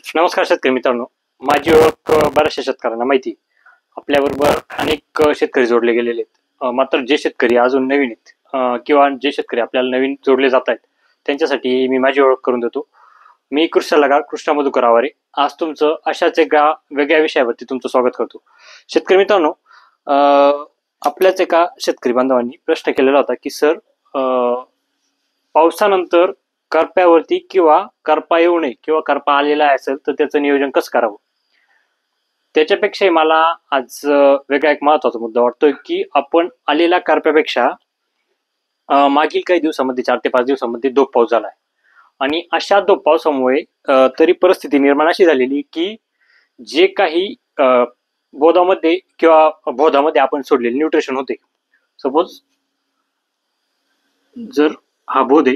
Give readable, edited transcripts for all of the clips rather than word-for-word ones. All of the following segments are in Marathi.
नमस्कार शेतकरी मित्रांनो. माझी ओळख बऱ्याचशा शेतकऱ्यांना माहिती. आपल्याबरोबर अनेक शेतकरी जोडले गेलेले आहेत. मात्र जे शेतकरी अजून नवीन आहेत किंवा जे शेतकरी आपल्याला नवीन जोडले जात आहेत त्यांच्यासाठी मी माझी ओळख करून देतो. मी कृष्णा मधुकर आवारे. आज तुमचं अशाच एका वेगळ्या विषयावरती तुमचं स्वागत करतो. शेतकरी मित्रांनो, आपल्याच एका शेतकरी बांधवांनी प्रश्न केलेला होता की सर, पावसानंतर करप्यावरती किंवा करपा येऊ नये किंवा करपा आलेला असेल तर त्याचं नियोजन कसं करावं. त्याच्यापेक्षा मला आज वेगळा एक महत्वाचा मुद्दा वाटतोय की आपण आलेल्या करप्यापेक्षा मागील काही दिवसामध्ये 4 ते 5 दिवसांमध्ये धोप पाऊस झालाय आणि अशा धोप पावसामुळे तरी परिस्थिती निर्माण अशी झालेली की जे काही बोधामध्ये किंवा बोधामध्ये आपण सोडलेले न्यूट्रिशन होते, सपोज जर हा बोध आहे,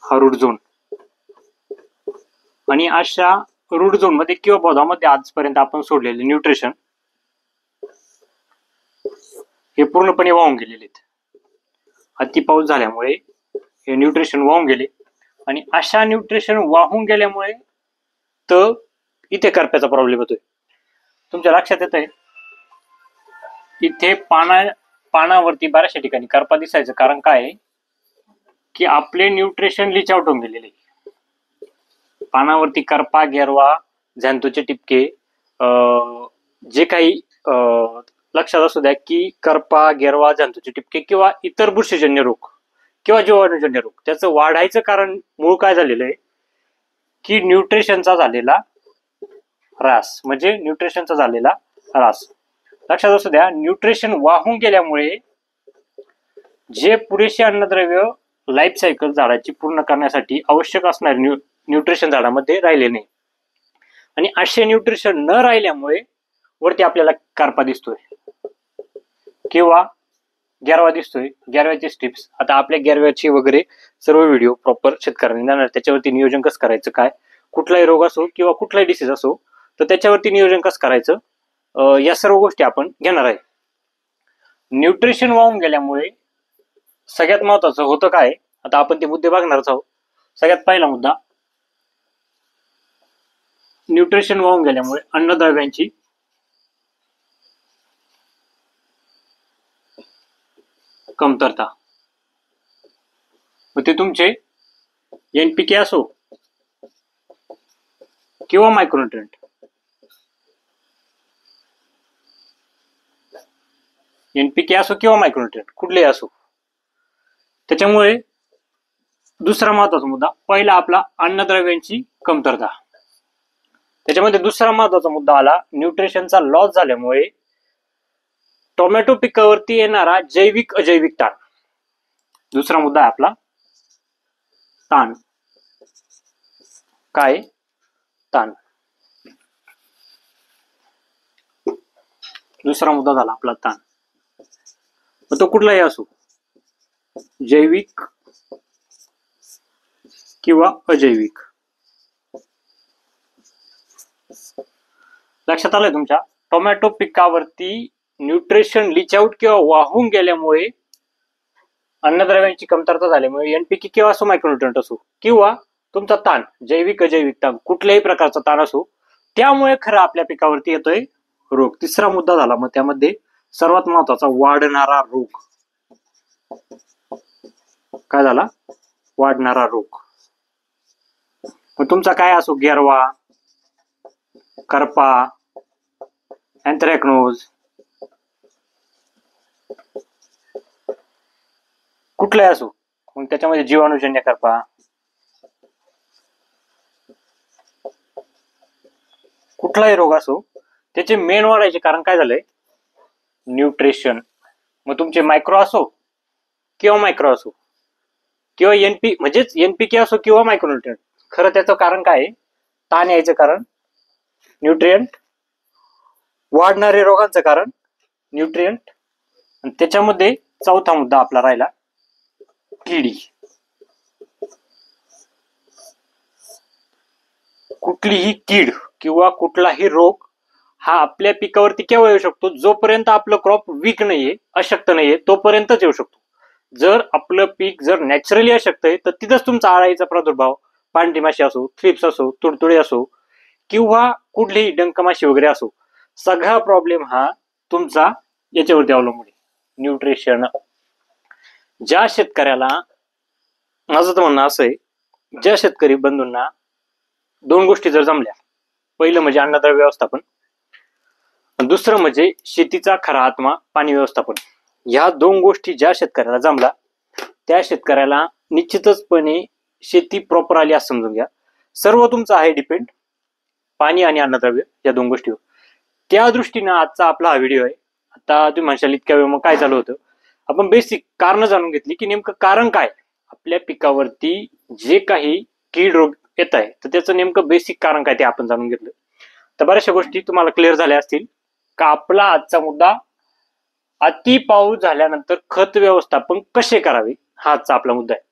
हा रूट झोन, आणि अशा रूट झोन मध्ये किंवा बोधामध्ये आजपर्यंत आपण सोडलेले न्यूट्रिशन हे पूर्णपणे वाहून गेलेले आहेत. अति पाऊस झाल्यामुळे हे न्यूट्रिशन वाहून गेले आणि अशा न्यूट्रिशन वाहून गेल्यामुळे तर इथे करप्याचा प्रॉब्लेम होतोय. तुमच्या लक्षात येत आहे, इथे पानावरती बऱ्याचशा ठिकाणी करपा दिसायचं कारण काय आहे की आपले न्यूट्रिशन लीच आउट होऊन गेलेले. पानावरती करपा, गेरवा, झॅन्थोचे टिपके, जे काही लक्षात असू द्या की करपा, गेरवा, झॅन्थोचे टिपके किंवा इतर बुरशीजन्य रोग किंवा जीवाणूजन्य रोग, त्याचं वाढायचं कारण मूळ काय झालेलं आहे की न्यूट्रिशनचा झालेला ऱ्हास, म्हणजे न्यूट्रिशनचा झालेला ऱ्हास. लक्षात असू द्या, न्यूट्रिशन वाहून गेल्यामुळे जे पुरेसे अन्नद्रव्य लाईफ सायकल झाडाची पूर्ण करण्यासाठी आवश्यक असणारे न्यूट्रिशन झाडामध्ये राहिले नाही आणि असे न्यूट्रिशन न राहिल्यामुळे वरती आपल्याला करपा दिसतोय किंवा गॅरवा दिसतोय. गॅरव्याचे स्ट्रिप्स, आता आपल्या गॅरव्याची वगैरे सर्व व्हिडिओ प्रॉपर शेतकऱ्यांनी जाणार, त्याच्यावरती नियोजन कसं करायचं, काय कुठलाही रोग असो किंवा कुठलाही डिसीज असो तर त्याच्यावरती नियोजन कसं करायचं, या सर्व गोष्टी आपण घेणार आहे. न्यूट्रिशन वाहून गेल्यामुळे सगळ्यात महत्वाचं होतं काय, आता आपण ते मुद्दे बघणारच आहोत. सगळ्यात पहिला मुद्दा, न्यूट्रिशन वाहून गेल्यामुळे अन्नद्रव्यांची कमतरता. मग ते तुमचे NPK असो किंवा मायक्रोन्युट्रिएंट, NPK असो किंवा मायक्रोन्युट्रिएंट कुठलेही असो. त्याच्यामुळे दुसरा महत्वाचा मुद्दा, पहिला आपला अन्नद्रव्यांची कमतरता. त्याच्यामध्ये दुसरा महत्वाचा मुद्दा आला न्यूट्रिशनचा लॉस झाल्यामुळे टोमॅटो पिकावरती येणारा जैविक अजैविक ताण. दुसरा मुद्दा आहे आपला ताण. काय? ताण. दुसरा मुद्दा झाला आपला ताण. तो कुठलाही असो, जैविक किंवा अजैविक. लक्षात आलंय तुमच्या, टोमॅटो पिकावरती न्यूट्रिशन लीच आउट किंवा वाहून गेल्यामुळे अन्नद्रव्यांची कमतरता झाल्यामुळे NPK किंवा असो मायक्रोन्युट्रिएंट असो किंवा तुमचा ताण, जैविक अजैविक ताण, कुठल्याही प्रकारचा ताण असो, त्यामुळे खरं आपल्या पिकावरती येतोय रोग. तिसरा मुद्दा झाला मग त्यामध्ये सर्वात महत्वाचा, वाढणारा रोग. काय झाला? वाढणारा रोग. मग तुमचा काय असो, गेरवा, करपा, अँथ्रॅकनोज, कुठलाही असो, मग त्याच्यामध्ये जीवाणूजन्य करपा, कुठलाही रोग असो, त्याचे मेन वाढायचे कारण काय झालंय? न्यूट्रिशन. मग तुमचे मायक्रो असो किंवा मायक्रो असो किंवा म्हणजेच NPK असो किंवा मायक्रोन्युट्रिएंट, खरं त्याचं कारण काय आहे? ताण यायचं कारण न्यूट्रिएंट, वाढणारे रोगांचं कारण न्यूट्रिएंट, आणि त्याच्यामध्ये चौथा मुद्दा आपला राहिला किडी. कुठलीही कीड किंवा कुठलाही रोग हा आपल्या पिकावरती केव्हा येऊ शकतो? जोपर्यंत आपलं क्रॉप वीक नाहीये, अशक्त नाहीये, तोपर्यंतच येऊ शकतो. जर आपलं पीक जर नॅचरली अशक्त आहे तर तिथंच तुमचा अळाईचा प्रादुर्भाव पांढरी माशी असो, थ्रिप्स असो, तुडतुडे असो किंवा कुठलीही डंकमाशी वगैरे असो, सगळा प्रॉब्लेम हा तुमचा याच्यावरती अवलंबून आहे, न्यूट्रिशन. ज्या शेतकऱ्याला, माझं तर म्हणणं असं आहे, ज्या शेतकरी बंधूंना दोन गोष्टी जर जमल्या, पहिलं म्हणजे अन्नद्रव्य व्यवस्थापन, दुसरं म्हणजे शेतीचा खरा आत्मा पाणी व्यवस्थापन, ह्या दोन गोष्टी ज्या शेतकऱ्याला जमला त्या शेतकऱ्याला निश्चितचपणे शेती प्रॉपर आली असं समजून घ्या. सर्व तुमचं आहे डिपेंड पाणी आणि अन्नद्रव्य या दोन गोष्टीवर. त्या दृष्टीनं आजचा आपला हा व्हिडिओ आहे. आता तुम्ही म्हणशाल इतक्या वेळ मग काय चालू होतं, आपण बेसिक कारण जाणून घेतली की नेमकं कारण काय, आपल्या पिकावरती जे काही कीड रोग येत आहे तर त्याचं नेमकं बेसिक कारण काय ते आपण जाणून घेतलं. तर बऱ्याचशा गोष्टी तुम्हाला क्लिअर झाल्या असतील का. आपला आजचा मुद्दा अति पाऊस झाल्यानंतर खत व्यवस्थापन कसे करावे हा आजचा आपला मुद्दा आहे.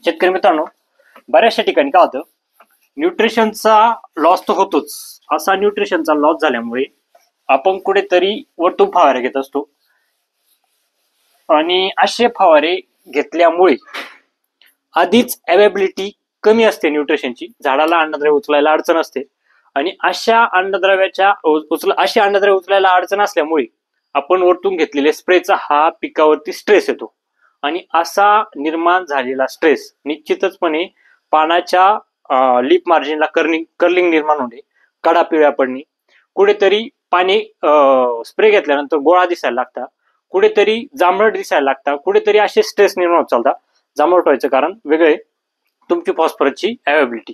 शेतकरी मित्रांनो, बऱ्याचशा ठिकाणी काय होतं, न्यूट्रिशनचा लॉस तर होतोच. असा न्यूट्रिशनचा लॉस झाल्यामुळे आपण कुठेतरी वरतून फवारे घेत असतो आणि असे फवारे घेतल्यामुळे आधीच अवेबिलिटी कमी असते न्यूट्रिशनची, झाडाला अन्नद्रव्य उचलायला अडचण असते आणि अशा अन्नद्रव्य उचलायला अडचण असल्यामुळे आपण वरतून घेतलेले स्प्रेचा हा पिकावरती स्ट्रेस येतो आणि असा निर्माण झालेला स्ट्रेस निश्चितचपणे पानाच्या लिप मार्जिनला कर्लिंग निर्माण होणे, कडा पिवळ्या पडणे, कुठेतरी पाणी स्प्रे घेतल्यानंतर गोळा दिसायला लागता, कुठेतरी जांभळट दिसायला लागता, कुठेतरी असे स्ट्रेस निर्माण होत चालतात. जांभळट व्हायचं कारण वेगळे, तुमची फॉस्फरसची अवेबिलिटी.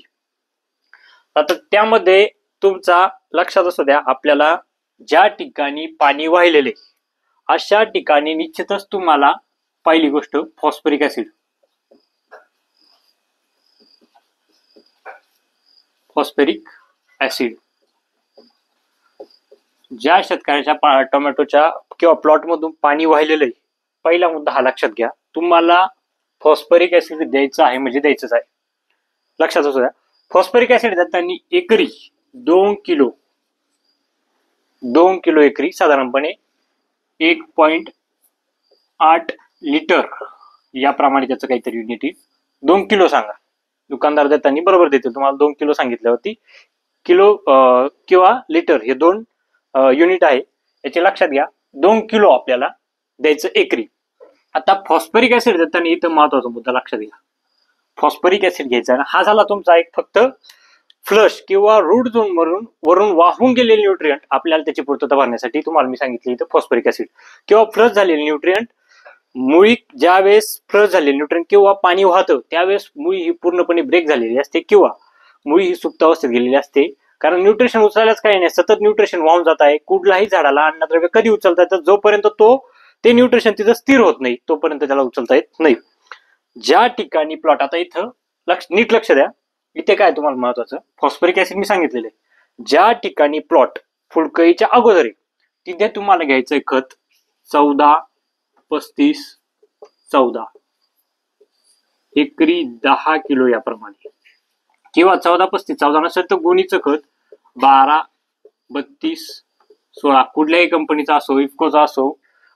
आता त्यामध्ये तुमचा लक्षात असू द्या, आपल्याला ज्या ठिकाणी पाणी वाहिलेले अशा ठिकाणी निश्चितच तुम्हाला पहिली गोष्ट फॉस्फरिक ऍसिड, ज्या शेतकऱ्याच्या टोमॅटोच्या किंवा प्लॉट मधून पाणी वाहिलेलं आहे, पहिला मुद्दा हा लक्षात घ्या, तुम्हाला फॉस्फरिक ऍसिड द्यायचं आहे म्हणजे द्यायचंच आहे. लक्षात असू द्या, फॉस्फरिक ऍसिड देताना एकरी 2 किलो एकरी साधारणपणे 1.8 लिटर याप्रमाणे त्याचं काहीतरी युनिट येईल. 2 किलो सांगा, दुकानदार देताना बरोबर देतील तुम्हाला. 2 किलो सांगितल्यावरती किलो किंवा लिटर हे दोन युनिट आहे, याचे लक्षात घ्या. 2 किलो आपल्याला द्यायचं एकरी. आता फॉस्फरिक ऍसिड देताना इथं महत्वाचा मुद्दा लक्षात घ्या, फॉस्फरिक ऍसिड घ्यायचा ना, हा झाला तुमचा एक फक्त फ्लश किंवा रूट झोन वरून वाहून गेलेले न्यूट्रिएंट आपल्याला त्याची पूर्तता भरण्यासाठी तुम्हाला मी सांगितले इथं फॉस्फरिक ऍसिड, किंवा फ्लश झालेले न्यूट्रिएंट, मुळी ज्यावेळेस फ्लश झालेले न्यूट्रिएंट किंवा पाणी वाहतं त्यावेळेस मुळी ही पूर्णपणे ब्रेक झालेली असते किंवा मुळी ही सुप्त अवस्थेत गेलेली असते. कारण न्यूट्रिशन उचलायलाच काही नाही, सतत न्यूट्रिशन वाहून जात आहे. कुठलाही झाडाला अन्नद्रव्य कधी उचलता येतं, जोपर्यंत ते न्यूट्रिशन तिथं स्थिर होत नाही तोपर्यंत त्याला उचलता येत नाही. ज्या ठिकाणी प्लॉट, आता इथं नीट लक्ष द्या, इथे काय तुम्हाला महत्वाचं, फॉस्फरिक ऍसिड मी सांगितलेलं आहे, ज्या ठिकाणी प्लॉट फुलकळीच्या अगोदर आहे तिथे तुम्हाला घ्यायचंय खत 14-35-14 एकरी 10 किलो याप्रमाणे, किंवा 14-35-14 नसेल तर गोणीचं खत 12-32-16 कुठल्याही कंपनीचा असो, इफकोचा असो,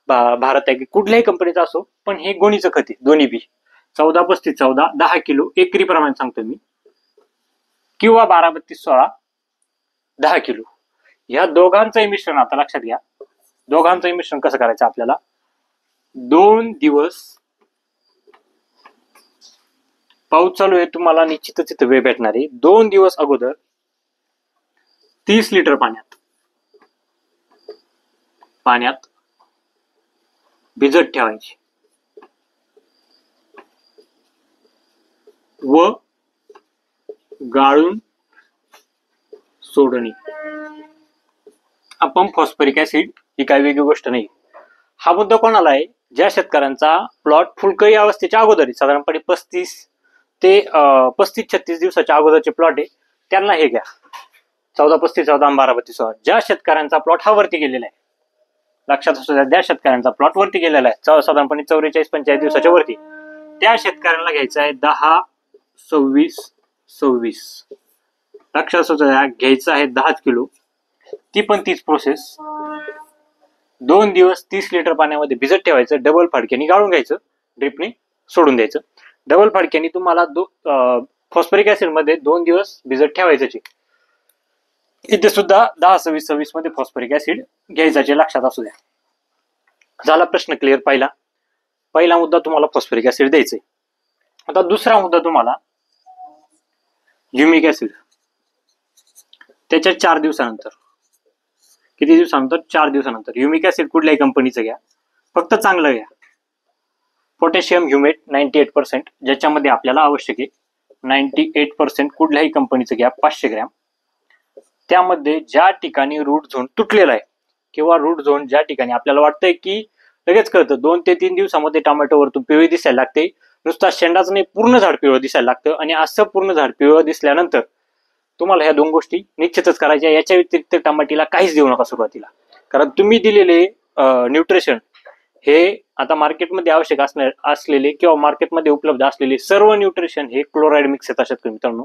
भारत आहे, कुठल्याही कंपनीचा असो, पण हे गोणीचं खत आहे दोन्ही बी. 14-35-14 10 किलो एकरी प्रमाणे सांगतो मी, किंवा 12-32-16 10 किलो. या दोघांचंही मिश्रण आता लक्षात घ्या, दोघांचंही मिश्रण कसं करायचं आपल्याला. 2 दिवस पाऊस चालू आहे, तुम्हाला निश्चितच इथं वेळ भेटणार आहे. 2 दिवस अगोदर 30 लिटर पाण्यात भिजत ठेवायची व गाळून सोडणे. आपण फॉस्फरिक ऍसिड ही काही वेगळी गोष्ट नाही. हा मुद्दा कोणाला आहे, ज्या शेतकऱ्यांचा प्लॉट फुलकळी अवस्थेच्या अगोदर आहे, साधारणपणे 35 ते 35-36 दिवसाच्या अगोदरचे प्लॉट आहे, त्यांना हे घ्या 14-35-14 आणि 12-32-16. ज्या शेतकऱ्यांचा प्लॉट हा वरती गेलेला आहे, लक्षात असू द्या, ज्या शेतकऱ्यांचा प्लॉट वरती गेलेला आहे साधारणपणे 44-45 दिवसाच्या वरती, त्या शेतकऱ्यांना घ्यायचं आहे 10-26-26. लक्षात असू द्या, घ्यायचं आहे 10 किलो, ती पण तीच प्रोसेस. 2 दिवस 30 लिटर पाण्यामध्ये भिजत ठेवायचं, डबल फडक्याने गाळून घ्यायचं, ड्रिपने सोडून द्यायचं. डबल फडक्याने तुम्हाला फॉस्फरिक ऍसिड मध्ये 2 दिवस भिजत ठेवायचे. इथे सुद्धा 10-26-26 मध्ये फॉस्फरिक ऍसिड घ्यायचे, लक्षात असू द्या. झाला प्रश्न क्लिअर. पहिला मुद्दा तुम्हाला फॉस्फरिक ऍसिड द्यायचे. आता दुसरा मुद्दा तुम्हाला ह्युमिक ऍसिड. त्याच्या 4 दिवसानंतर, किती दिवसानंतर? 4 दिवसानंतर. ह्युमिक ऍसिड कुठल्याही कंपनीचं घ्या, फक्त चांगलं घ्या. पोटॅशियम ह्युमेट 98%, ज्याच्यामध्ये आपल्याला आवश्यक आहे 98%, कुठल्याही कंपनीचं घ्या, 500 ग्रॅम. त्यामध्ये ज्या ठिकाणी रूट झोन तुटलेला आहे किंवा रूट झोन ज्या ठिकाणी आपल्याला वाटतंय की लगेच कळतं, 2 ते 3 दिवसामध्ये टोमॅटो वरतून पिवळी दिसायला लागते, नुसता शेंडाच नाही पूर्ण झाड पिवळं दिसायला लागतं. आणि असं पूर्ण झाड पिवळं दिसल्यानंतर तुम्हाला ह्या 2 गोष्टी निश्चितच करायच्या. याच्या व्यतिरिक्त टमाटीला काहीच देऊ नका सुरुवातीला, कारण तुम्ही दिलेले न्यूट्रिशन हे आता मार्केटमध्ये आवश्यक असलेले किंवा मार्केटमध्ये उपलब्ध असलेले सर्व न्यूट्रिशन हे क्लोराईड मिक्स आहेत अशात मित्रांनो.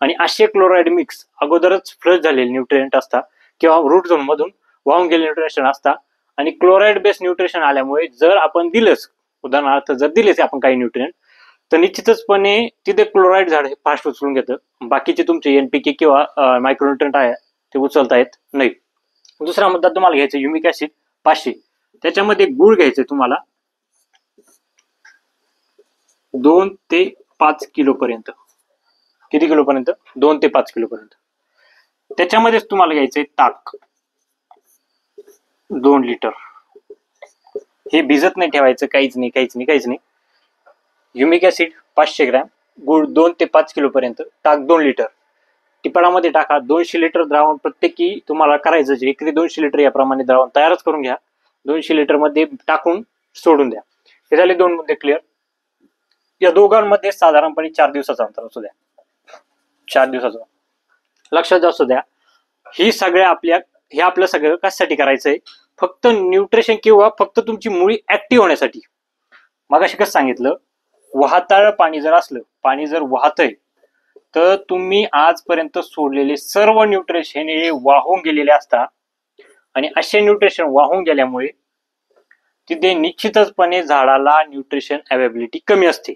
आणि असे क्लोराईड मिक्स अगोदरच फ्लश झालेले न्यूट्रिएंट असतात किंवा रूट झोन मधून वाहून गेलेले न्यूट्रिशन असतात. आणि क्लोराईड बेस्ड न्यूट्रिशन आल्यामुळे जर आपण दिलंच, उदाहरणार्थ जर दिलेच आपण काही न्यूट्रिएंट, तर निश्चितचपणे तिथे क्लोराईड झाड हे फास्ट उचलून घेतं. बाकीचे तुमचे एनपीके किंवा मायक्रोन्युट्रिएंट आहे ते उचलता येत नाही. दुसरा मुद्दा तुम्हाला घ्यायचा ह्युमिक ऍसिड 500. त्याच्यामध्ये गुळ घ्यायचे तुम्हाला 2 ते 5 किलो पर्यंत. किती किलो पर्यंत? 2 ते 5 किलो पर्यंत. त्याच्यामध्येच तुम्हाला घ्यायचंय ताक 2 लिटर. हे भिजत नाही ठेवायचं, काहीच नाही. ह्युमिक ऍसिड 500 ग्रॅम, गुळ 2 ते 5 किलो पर्यंत, ताक 2 लिटर. टिपाडामध्ये टाका. 200 लिटर द्रावण प्रत्येकी तुम्हाला करायचं जे एकरी 200 लिटर याप्रमाणे द्रावण तयारच करून घ्या. 200 लिटर मध्ये टाकून सोडून द्या. हे झाले 2 मुद्दे क्लिअर. या दोघांमध्ये साधारणपणे 4 दिवसाचा अंतर असू द्या. 4 दिवसाचा लक्षात असू द्या. हे आपलं सगळं कशासाठी करायचंय? फक्त न्यूट्रिशन किंवा फक्त तुमची मुळी ऍक्टिव्ह होण्यासाठी. मगाशी कसं सांगितलं, वाहताळ पाणी जर असलं, पाणी जर वाहतंय, तर तुम्ही आजपर्यंत सोडलेले सर्व न्यूट्रिशन हे वाहून गेलेले असतात. आणि असे न्यूट्रिशन वाहून गेल्यामुळे तिथे निश्चितचपणे झाडाला न्यूट्रिशन अवेबिलिटी कमी असते.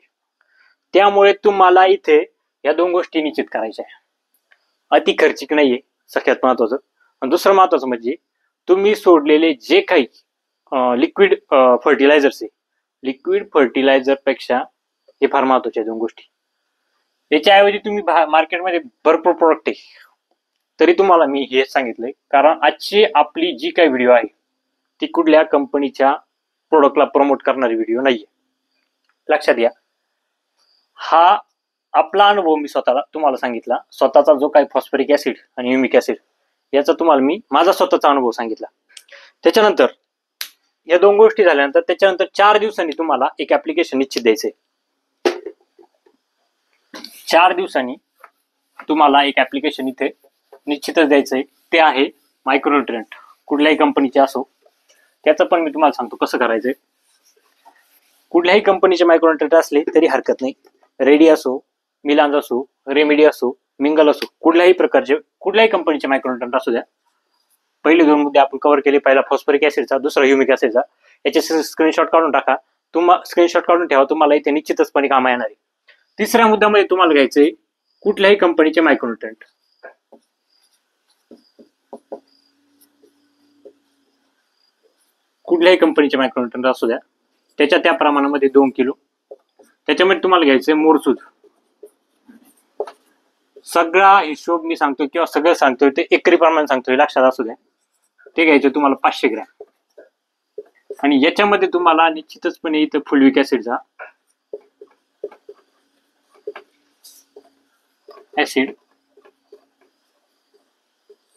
त्यामुळे तुम्हाला इथे या 2 गोष्टी निश्चित करायच्या आहे. अति खर्चिक नाहीये, सगळ्यात महत्वाचं. आणि दुसरं महत्वाचं म्हणजे तुम्ही सोडलेले जे काही लिक्विड फर्टिलायझर्स आहे, लिक्विड फर्टिलायझर पेक्षा हे फार महत्वाच्या 2 गोष्टी. याच्याऐवजी तुम्ही मार्केटमध्ये भरपूर प्रोडक्ट आहे, तरी तुम्हाला मी हेच सांगितलंय, कारण आजची आपली जी काही व्हिडिओ आहे ती कुठल्या कंपनीच्या प्रोडक्टला प्रमोट करणारी व्हिडिओ नाहीये, लक्षात घ्या. हा आपला अनुभव मी तुम्हाला सांगितला. स्वतःचा जो काही फॉस्फरिक ऍसिड आणि ह्युमिक ऍसिड याचा तुम्हाला मी माझा स्वतःचा अनुभव सांगितला. त्याच्यानंतर या 2 गोष्टी झाल्यानंतर त्याच्यानंतर 4 दिवसांनी तुम्हाला एक ऍप्लिकेशन निश्चित द्यायचंय. 4 दिवसांनी तुम्हाला एक ऍप्लिकेशन इथे निश्चितच द्यायचंय. ते आहे मायक्रोन्युट्रिएंट, कुठल्याही कंपनीचे असो. त्याचं पण मी तुम्हाला सांगतो कसं करायचंय. कुठल्याही कंपनीचे मायक्रोन्युट्रिएंट असले तरी हरकत नाही. रेडी असो, मिलांज असो, रेमेडी असो, मिंगल असो, कुठल्याही कंपनीचे मायक्रोन्युट्रिएंट असू द्या. पहिले 2 मुद्दे आपण कव्हर केले. पहिला फॉस्फरिक ऍसिडचा, दुसरा ह्युमिक ऍसिडचा. याचे स्क्रीनशॉट काढून टाका. स्क्रीनशॉट काढून ठेवा, तुम्हाला इथे निश्चितचपणे कामा येणार आहे. तिसऱ्या मुद्द्यामध्ये तुम्हाला घ्यायचंय कुठल्याही कंपनीचे मायक्रोन्युट्रिएंट. कुठल्याही कंपनीचे मायक्रोन्युट्रिएंट असू द्या, त्याच्या त्या प्रमाणामध्ये 2 किलो. त्याच्यामध्ये तुम्हाला घ्यायचंय मोरसूद. सगळा हिशोब मी सांगतोय किंवा सगळं सांगतोय ते एकरी प्रमाणे सांगतोय, लक्षात असू द्या. ते घ्यायचे तुम्हाला 500 ग्रॅम. आणि याच्यामध्ये तुम्हाला निश्चितचपणे इथं फुलविक ऍसिडचा ऍसिड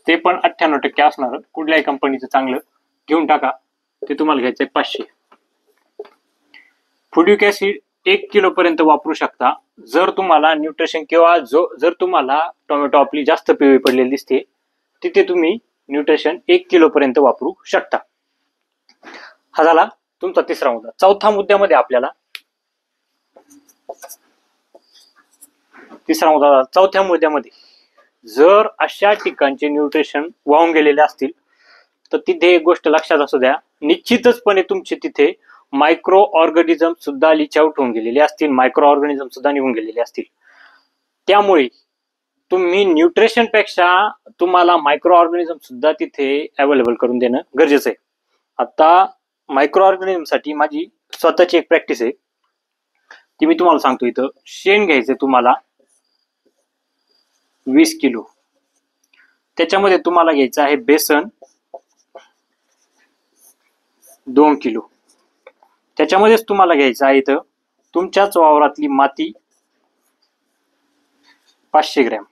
ते पण 98% असणार. कुठल्याही कंपनीचं चांगलं घेऊन टाका. ते तुम्हाला घ्यायचंय 500. फुलविक ऍसिड 1 किलो पर्यंत वापरू शकता. जर तुम्हाला न्यूट्रिशन किंवा जर तुम्हाला टोमॅटो आपली जास्त पिवळी पडलेली दिसते, तिथे तुम्ही न्यूट्रिशन 1 किलो पर्यंत वापरू शकता. हा झाला तुमचा तिसरा मुद्दा. चौथ्या मुद्द्यामध्ये आपल्याला चौथ्या मुद्द्यामध्ये जर अशा ठिकाणचे न्यूट्रिशन वाहून गेलेले असतील, तर तिथे एक गोष्ट लक्षात असू द्या, निश्चितचपणे तुमचे तिथे मायक्रो ऑर्गॅनिझम सुद्धा लिच आउट होऊन गेलेले असतील, मायक्रो ऑर्गॅनिझम सुद्धा निघून गेलेले असतील. त्यामुळे तुम्ही न्यूट्रिशन पेक्षा तुम्हाला मायक्रो ऑर्गॅनिझम सुद्धा तिथे अवेलेबल करून देणं गरजेचं आहे. आता मायक्रो ऑर्गॅनिझम साठी माझी स्वतःची एक प्रॅक्टिस आहे, ती मी तुम्हाला सांगतो. इथं शेण घ्यायचंय तुम्हाला 20 किलो. त्याच्यामध्ये तुम्हाला घ्यायचं आहे बेसन 2 किलो. त्याच्यामध्येच तुम्हाला घ्यायचं आहे इथं तुमच्याच वावरातली माती 500 ग्रॅम.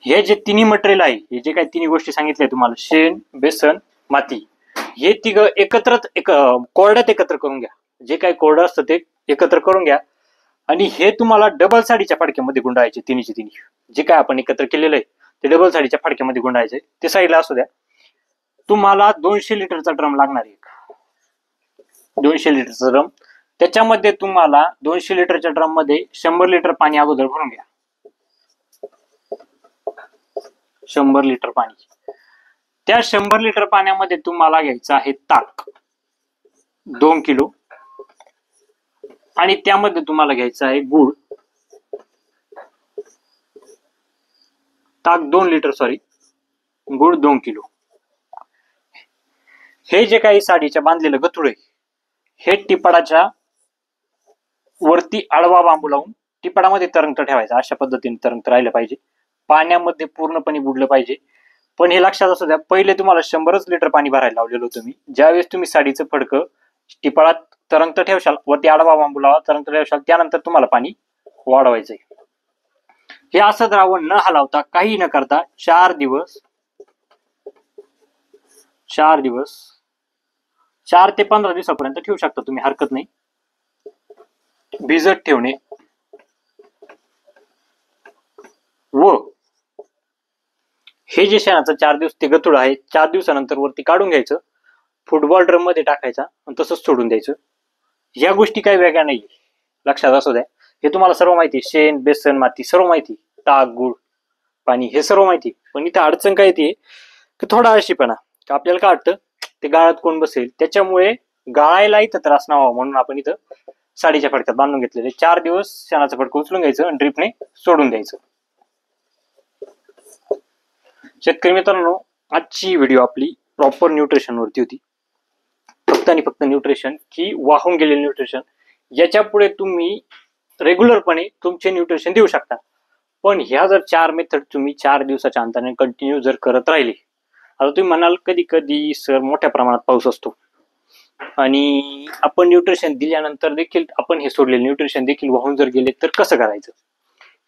हे जे तिन्ही मटेरियल आहे, हे जे काही तिन्ही गोष्टी सांगितल्या तुम्हाला, शेण, बेसन, माती, हे तिघ कोरड्यात एकत्र करून घ्या. जे काही कोरडं असतं ते एकत्र करून घ्या आणि हे तुम्हाला डबल साडीच्या फडक्यामध्ये गुंडाळायचे. तिन्हीचे तिन्ही जे काय आपण एकत्र केलेलं आहे ते डबल साडीच्या फडक्यामध्ये गुंडाळायचे. ते साईडला असू द्या. तुम्हाला 200 लिटरचा ड्रम लागणार आहे. 200 लिटरचा ड्रम. त्याच्यामध्ये तुम्हाला 200 लिटरच्या ड्रम मध्ये 100 लिटर पाणी अगोदर भरून घ्या. 100 लिटर पाणी. त्या 100 लिटर पाण्यामध्ये तुम्हाला घ्यायचं आहे ताक 2 किलो आणि त्यामध्ये तुम्हाला घ्यायचं आहे गुळ. ताक 2 लिटर, गुळ 2 किलो. हे जे काही साडीच्या बांधलेलं गथुड आहे, हे टिपाडाच्या वरती आडवा बांबू लावून टिपाडामध्ये तरंगत ठेवायचं. अशा पद्धतीने तरंगत राहिलं पाहिजे. पाण्यामध्ये पूर्णपणे बुडलं पाहिजे. पण हे लक्षात असू द्या, पहिले तुम्हाला 100 लिटर पाणी भरायला लावलेलं होतं मी. ज्यावेळेस तुम्ही साडीचं फडकं टिपाडात तरंगत ठेवशाल, वरती आडवा बांबू लावा, तरंगत ठेवशाल, त्यानंतर तुम्हाला पाणी वाढवायचंय. हे असं द्रावण न हलवता, काही न करता 4 दिवस 4 ते 15 दिवसापर्यंत ठेवू शकता तुम्ही, हरकत नाही. भिजत ठेवणे व हे जे शेणाचं 4 दिवस ते गतुड आहे, 4 दिवसानंतर वरती काढून घ्यायचं, फुटबॉल ड्रम मध्ये टाकायचा आणि तसंच सोडून द्यायचं. या गोष्टी काही वेगळ्या नाही, लक्षात असू द्या. हे तुम्हाला सर्व माहिती, शेण, बेसन, माती सर्व माहिती, ताक, गुळ, पाणी हे सर्व माहिती. पण इथं अडचण काय येते की थोडा आळशीपणा. आपल्याला काय वाटतं ते गाळात कोण बसेल, त्याच्यामुळे गाळायला इथं त्रास न व्हावा म्हणून आपण इथं साडीच्या फडक्यात बांधून घेतलेले. 4 दिवस शेणाचं फडकं उचलून घ्यायचं आणि ड्रिपने सोडून द्यायचं. शेतकरी मित्रांनो, आजची व्हिडिओ आपली प्रॉपर न्यूट्रिशन वरती होती. फक्त आणि फक्त न्यूट्रिशन, की वाहून गेलेले न्यूट्रिशन. याच्या पुढे तुम्ही रेग्युलरपणे तुमचे न्यूट्रिशन देऊ शकता. पण ह्या जर 4 मेथड तुम्ही 4 दिवसाच्या अंतराने कंटिन्यू जर करत राहिले, आता तुम्ही म्हणाल कधी कधी सर मोठ्या प्रमाणात पाऊस असतो आणि आपण न्यूट्रिशन दिल्यानंतर देखील आपण हे सोडलेले न्यूट्रिशन देखील वाहून जर गेले तर कसं करायचं,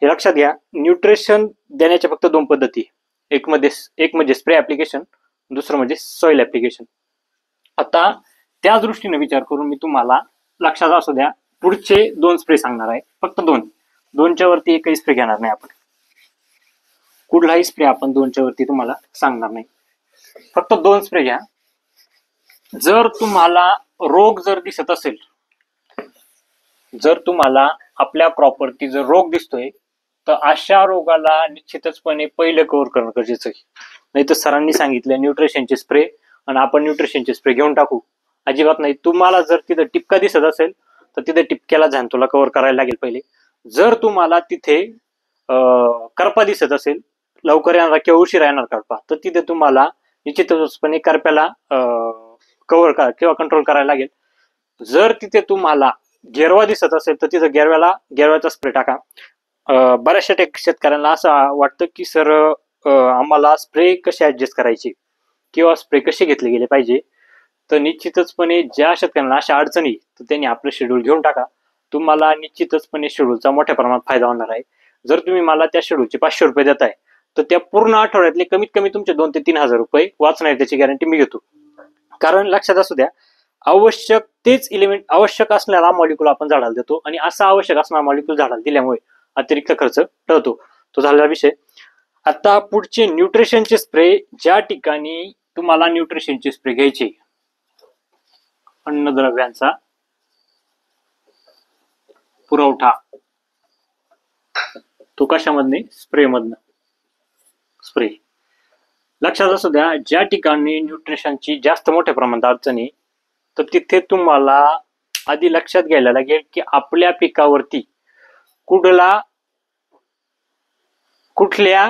हे लक्षात घ्या. न्यूट्रिशन देण्याच्या फक्त 2 पद्धती. एक म्हणजे स्प्रे ऍप्लिकेशन, दुसरं म्हणजे सॉइल ऍप्लिकेशन. आता त्या दृष्टीने विचार करून मी तुम्हाला, लक्षात असू द्या, पुढचे 2 स्प्रे सांगणार आहे. फक्त 2च्या वरती एकही स्प्रे घेणार नाही आपण. कुठलाही स्प्रे आपण 2च्या वरती तुम्हाला सांगणार नाही. फक्त 2 स्प्रे घ्या. जर तुम्हाला रोग जर दिसत असेल, जर तुम्हाला आपल्या क्रॉपवरती जर रोग दिसतोय, तर अशा रोगाला निश्चितचपणे पहिलं कव्हर करणं गरजेचं आहे. नाही तर सरांनी सांगितलं न्यूट्रिशनचे स्प्रे आणि आपण न्यूट्रिशनचे स्प्रे घेऊन टाकू, अजिबात नाही. तुम्हाला जर तिथं टिपका दिसत असेल तर तिथे टिपक्याला झॅन्थोला कव्हर करायला लागेल पहिले. जर तुम्हाला तिथे करपा दिसत असेल, लवकर येणार किंवा उशिरा येणार करपा, तर तिथे तुम्हाला निश्चितपणे करप्याला कव्हर किंवा कंट्रोल करायला लागेल. जर तिथे तुम्हाला गेरवा दिसत असेल तर तिथे गेरव्याचा स्प्रे टाका. बऱ्याचशा शेतकऱ्यांना असं वाटतं की सर आम्हाला स्प्रे कसे ऍडजस्ट करायचे किंवा स्प्रे कसे घेतले गेले पाहिजे. तर निश्चितचपणे ज्या शेतकऱ्यांना अशा अडचणी, तर त्यांनी आपलं शेड्यूल घेऊन टाका. तुम्हाला निश्चितचपणे शेड्यूलचा मोठ्या प्रमाणात फायदा होणार आहे. जर तुम्ही मला त्या शेड्यूलचे 500 रुपये देताय, तर त्या पूर्ण आठवड्यातले कमीत कमी तुमचे 2 ते 3 हजार रुपये वाचणार, त्याची गॅरंटी मी घेतो. कारण लक्षात असू द्या, आवश्यक तेच एलिमेंट, आवश्यक असणारा मॉलिक्यूल आपण झाडाला देतो आणि असा आवश्यक असणारा मॉलिक्यूल झाडाला दिल्यामुळे अतिरिक्त खर्च टळतो. तो झालेला विषय. आता पुढचे न्यूट्रिशनचे स्प्रे. ज्या ठिकाणी तुम्हाला न्यूट्रिशनचे स्प्रे घ्यायचे, अन्नद्रव्यांचा पुरवठा, तो कशामधने? स्प्रे मधनं. स्प्रे लक्षात असू द्या, ज्या ठिकाणी न्यूट्रिशनची जास्त मोठ्या प्रमाणात अडचणी, तर तिथे तुम्हाला आधी लक्षात घ्यायला लागेल की आपल्या पिकावरती कुठला कुठल्या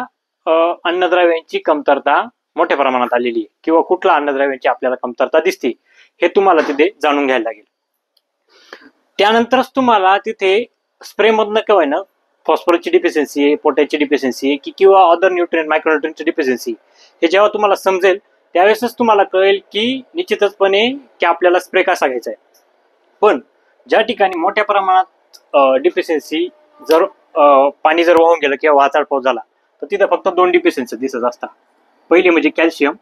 अन्नद्रव्यांची कमतरता मोठ्या प्रमाणात आलेली आहे किंवा कुठल्या अन्नद्रव्यांची आपल्याला कमतरता दिसते हे तुम्हाला तिथे जाणून घ्यायला लागेल. त्यानंतरच तुम्हाला तिथे स्प्रे मधनं किंवा ना फॉस्फरसची डिफिशियन्सी आहे, पोटॅशची डिफिशियन्सी आहे की किंवा अदर न्यूट्रिएंट मायक्रोन्यूट्रिएंटची डिफिशियन्सी हे जेव्हा तुम्हाला समजेल त्यावेळेसच तुम्हाला कळेल की निश्चितचपणे की आपल्याला स्प्रे कसा घ्यायचा आहे. पण ज्या ठिकाणी मोठ्या प्रमाणात डिफिशियन्सी जर पाणी जर वाहून गेलं किंवा वाचाळ पाऊस झाला तर तिथे फक्त 2 डिफिशियन्सी दिसत असतात. पहिली म्हणजे कॅल्शियम